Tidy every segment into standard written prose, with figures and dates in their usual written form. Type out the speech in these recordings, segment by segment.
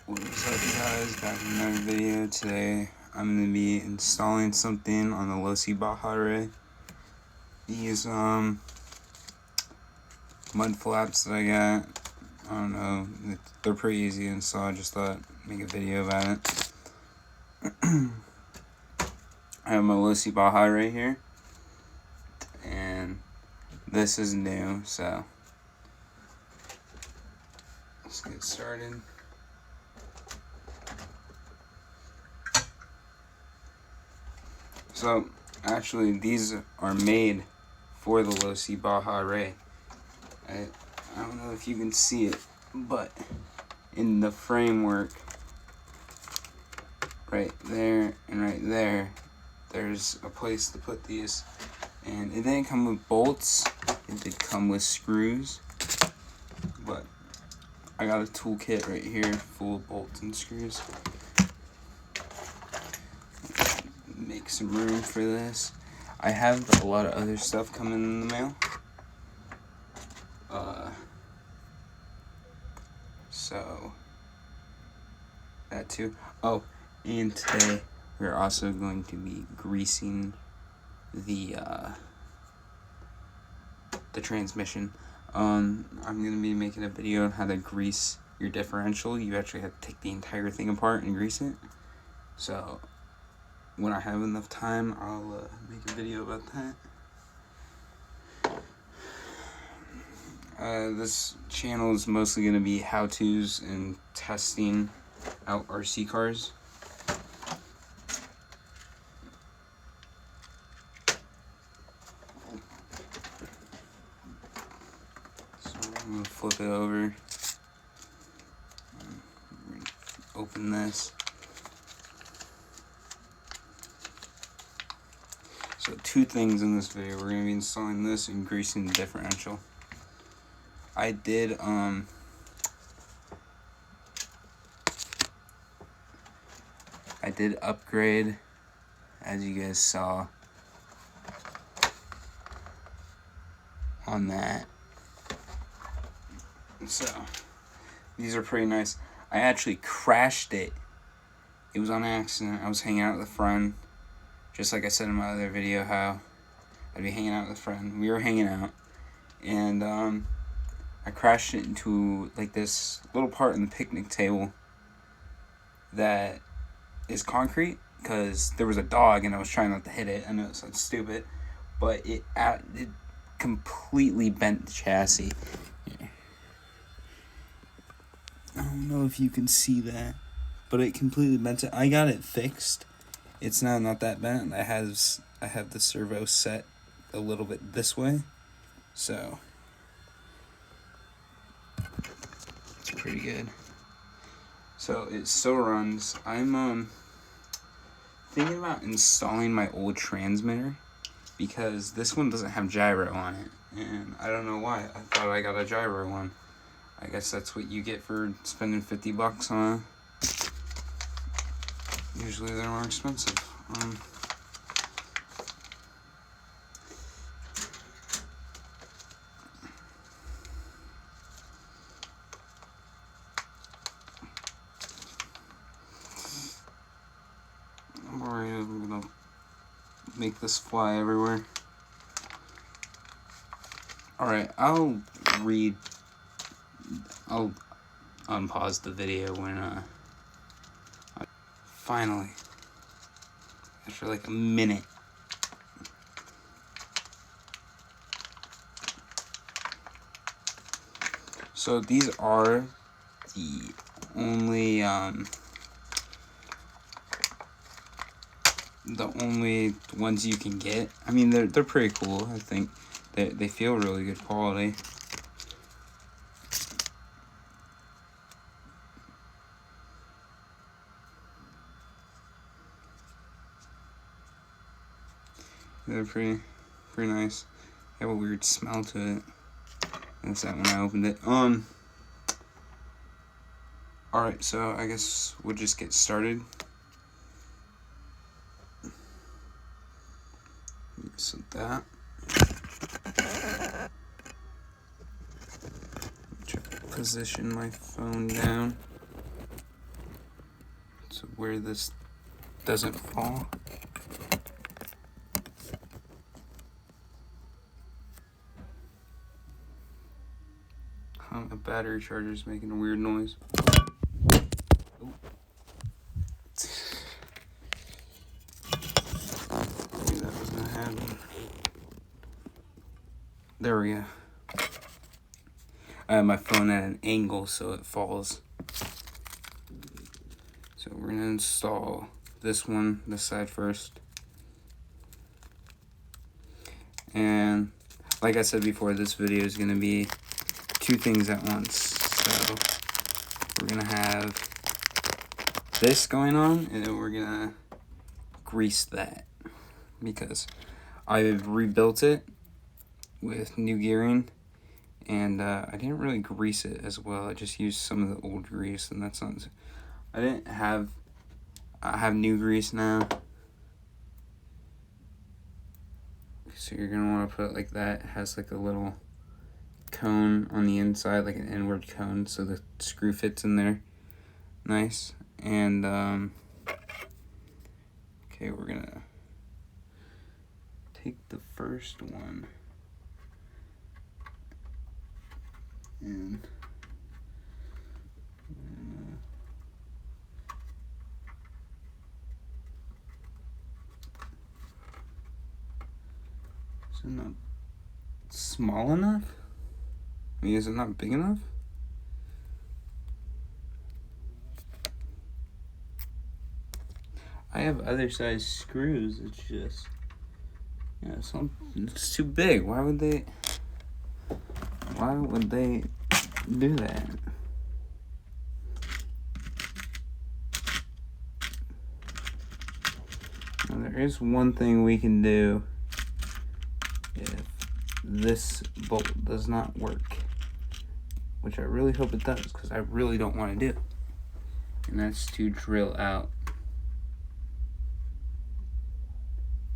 What's up, guys? Back with another video. Today I'm going to be installing something on the Losi Baja Ray. These mud flaps that I got, I don't know, they're pretty easy to install. I just thought I'd make a video about it. I have my Losi Baja right here, and this is new, so let's get started. So, actually, these are made for the Losi Baja Ray. I don't know if you can see it, but in the framework, right there and right there, there's a place to put these. And it didn't come with bolts, it did come with screws, but I got a toolkit right here full of bolts and screws. Make some room for this. I have a lot of other stuff coming in the mail. So that too. Oh, and today we're also going to be greasing the transmission. I'm gonna be making a video on how to grease your differential. You actually have to take the entire thing apart and grease it. So when I have enough time, I'll make a video about that. This channel is mostly going to be how-tos and testing out RC cars. So I'm going to flip it over. Open this. So two things in this video. We're going to be installing this and greasing the differential. I did upgrade, as you guys saw on that. So these are pretty nice. I actually crashed it. It was on accident. I was hanging out with a friend, just like I said in my other video how I'd be hanging out with a friend. We were hanging out, and I crashed it into like this little part in the picnic table that is concrete, because there was a dog and I was trying not to hit it. I know it sounds stupid, but it completely bent the chassis. Yeah. I don't know if you can see that, but it completely bent it. I got it fixed. It's now not that bent. I have the servo set a little bit this way, so it's pretty good. So it still runs. I'm thinking about installing my old transmitter, because this one doesn't have gyro on it, and I don't know why. I thought I got a gyro one. I guess that's what you get for spending $50 on it. Usually they're more expensive. I'm gonna make this fly everywhere. Alright, I'll unpause the video when finally, after like a minute. So these are the only ones you can get. I mean, they're pretty cool. I think they feel really good quality. They're pretty nice. They have a weird smell to it. That's that when I opened it. Alright, so I guess we'll just get started. So that. Position my phone down. so where this doesn't fall. A battery charger's making a weird noise. Ooh. Maybe that was gonna happen. There we go. I have my phone at an angle so it falls. So we're gonna install this one, this side first. And like I said before, this video is gonna be 2 things at once. So we're gonna have this going on, and then we're gonna grease that, because I've rebuilt it with new gearing, and I didn't really grease it as well. I just used some of the old grease, and that's not. I have new grease now. So you're gonna want to put it like that. It has like a little cone on the inside, like an inward cone, so the screw fits in there nice. And okay, we're gonna take the first one and is it not small enough? I mean, is it not big enough? I have other size screws. It's just, yeah, it's too big. Why would they do that? Now, there is one thing we can do if this bolt does not work, which I really hope it does, because I really don't want to do, and that's to drill out.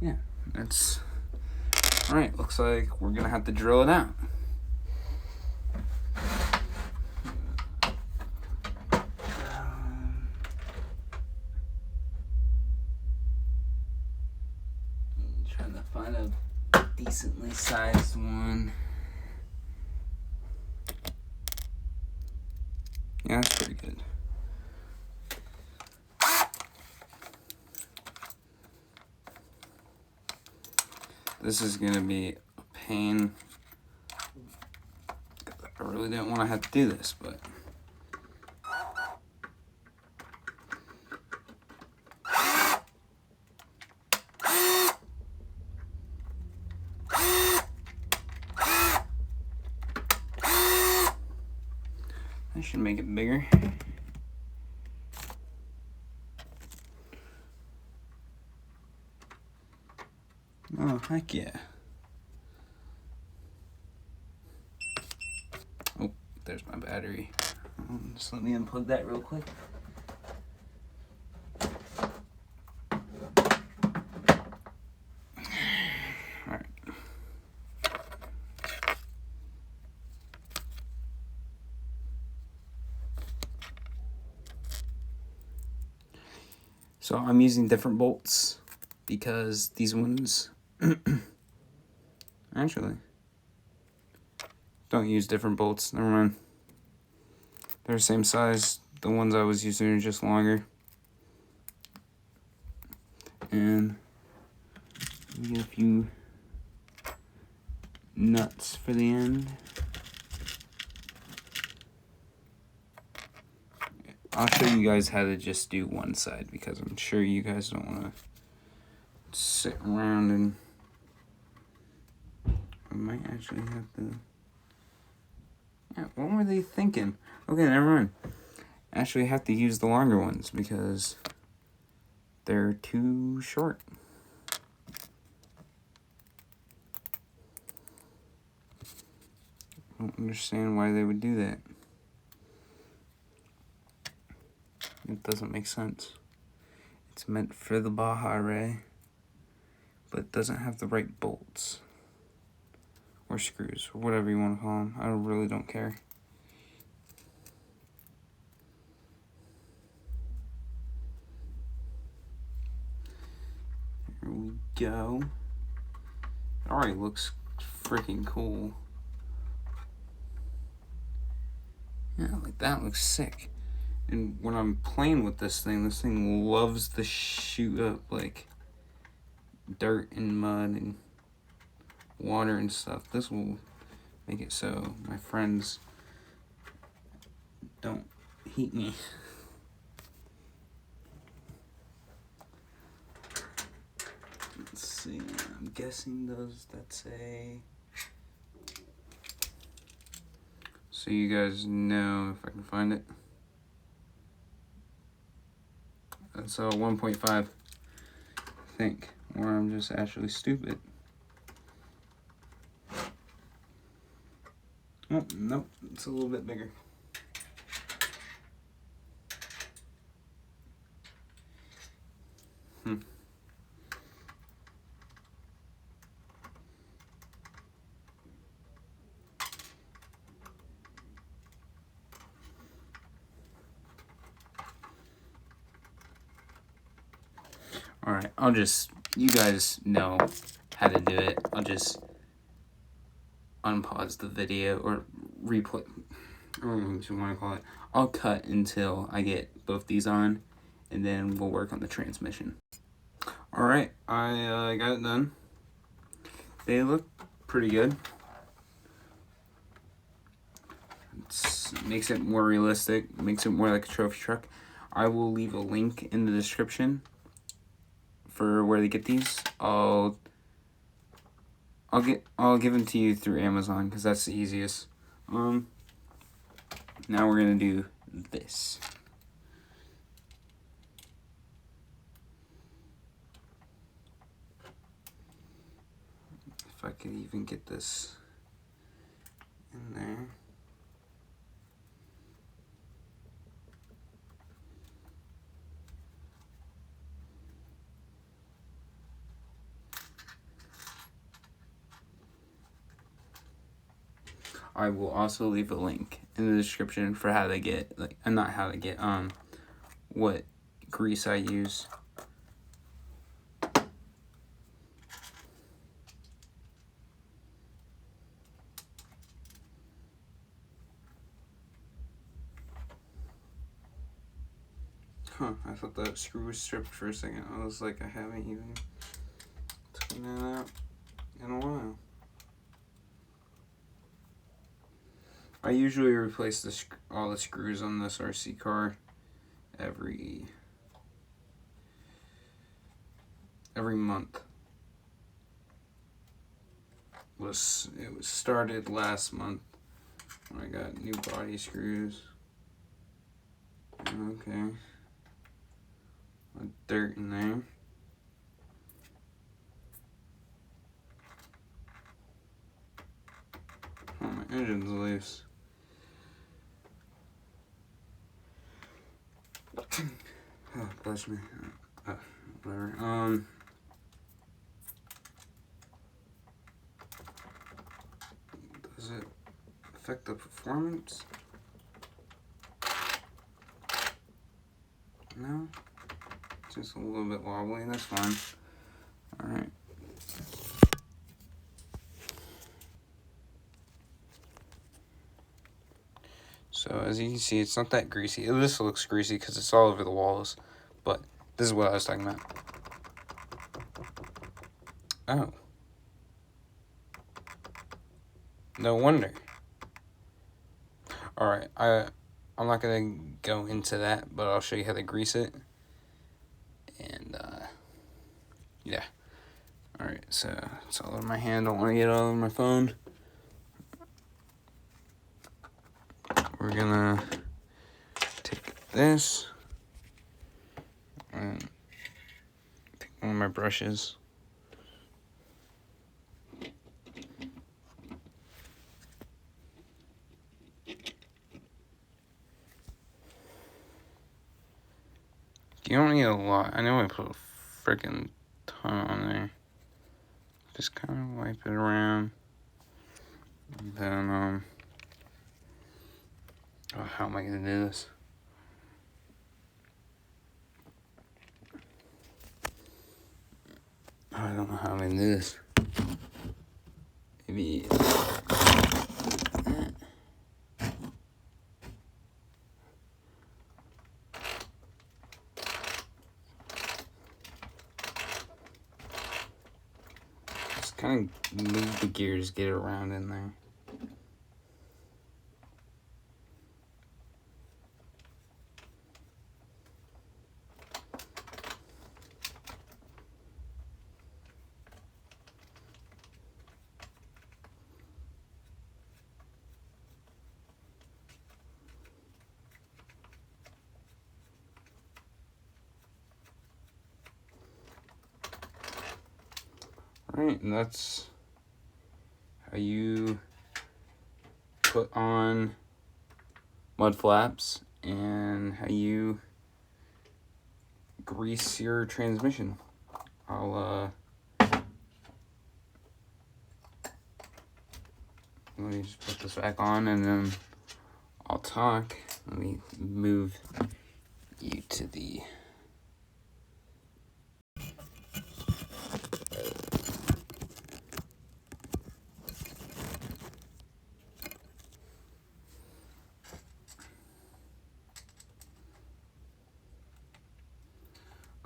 Yeah, that's all right. Looks like we're gonna have to drill it out. Trying to find a decently sized one. Yeah, that's pretty good. This is gonna be a pain. I really didn't want to have to do this, but I should make it bigger. Oh, heck yeah. Oh, there's my battery. Just let me unplug that real quick. Alright. So I'm using different bolts because these ones actually don't use different bolts. Never mind. They're the same size. The ones I was using are just longer. And we get a few nuts for the end. I'll show you guys how to just do one side, because I'm sure you guys don't want to sit around, and I might actually have to. Yeah, what were they thinking? Okay, never mind. Actually, have to use the longer ones because they're too short. I don't understand why they would do that. It doesn't make sense. It's meant for the Baja Ray, but it doesn't have the right bolts or screws or whatever you want to call them. I really don't care. we go. It already looks freaking cool. Yeah, like that looks sick. And when I'm playing with this thing loves to shoot up like dirt and mud and water and stuff. This will make it so my friends don't heat me. Let's see, I'm guessing does that say... So you guys know if I can find it. That's a 1.5, I think, or I'm just actually stupid. Oh, nope, it's a little bit bigger. Alright, you guys know how to do it. I'll just unpause the video or replay, or what you want to call it. I'll cut until I get both these on, and then we'll work on the transmission. Alright, I got it done. They look pretty good. Makes it more realistic, makes it more like a trophy truck. I will leave a link in the description for where to get these. I'll give them to you through Amazon because that's the easiest. Now we're gonna do this. If I could even get this in there. I will also leave a link in the description for how to get, not how to get, what grease I use. Huh, I thought that screw was stripped for a second. I was like, I haven't even taken that out in a while. I usually replace all the screws on this RC car every month. It was started last month when I got new body screws. Okay. Dirt in there. Oh, my engine's loose. Oh, bless me. Whatever. Does it affect the performance? No? It's just a little bit wobbly, that's fine. Alright. So as you can see, it's not that greasy. This looks greasy because it's all over the walls, but this is what I was talking about. Oh. No wonder. Alright, I'm not going to go into that, but I'll show you how to grease it. And, yeah. Alright, so it's all over my hand. Don't want to get it all over my phone. We're going to take this and take one of my brushes. You don't need a lot. I know I put a freaking ton on there. Just kind of wipe it around. And then, oh, how am I going to do this? I don't know how I'm gonna do this. Maybe. Just kind of move the gears, get it around in there. Alright, and that's how you put on mud flaps and how you grease your transmission. Let me just put this back on and then I'll talk. Let me move you to the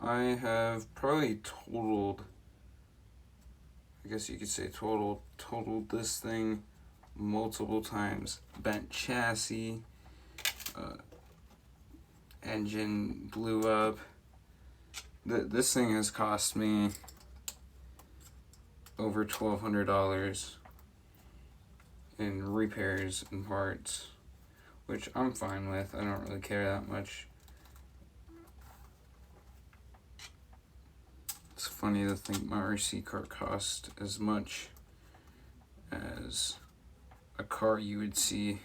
I have probably totaled, I guess you could say totaled this thing multiple times. Bent chassis, engine blew up. This thing has cost me over $1,200 in repairs and parts, which I'm fine with. I don't really care that much. It's funny to think my RC car cost as much as a car you would see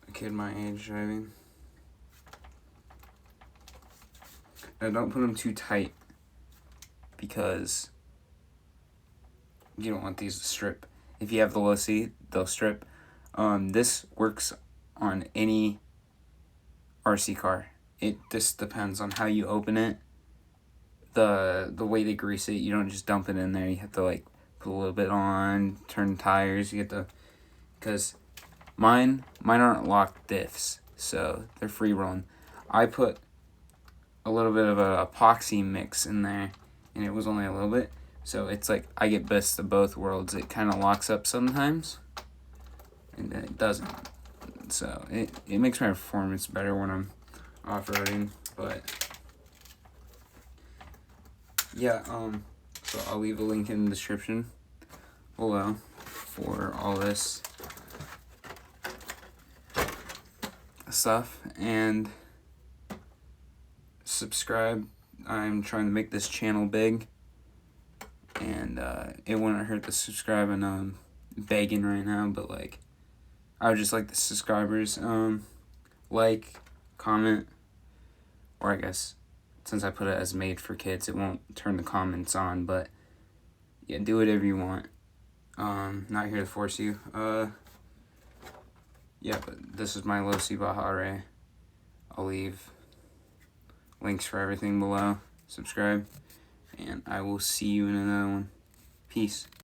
a kid my age driving. Now don't put them too tight because you don't want these to strip. If you have the low seat, they'll strip. This works on any RC car. It just depends on how you open it. The way they grease it, you don't just dump it in there. You have to like put a little bit on, turn tires. You get the, because mine aren't locked diffs, so they're free rolling. I put a little bit of a epoxy mix in there, and it was only a little bit. So it's like I get best of both worlds. It kind of locks up sometimes, and then it doesn't. So it makes my performance better when I'm off-roading, but yeah, so I'll leave a link in the description below for all this stuff, and subscribe. I'm trying to make this channel big, and it wouldn't hurt to subscribe. I know I'm begging right now, but like, I would just like the subscribers, like, comment, or I guess since I put it as made for kids, it won't turn the comments on, but yeah, do whatever you want. Not here to force you. Yeah, but this is my Losi Bahare. I'll leave links for everything below. Subscribe, and I will see you in another one. Peace.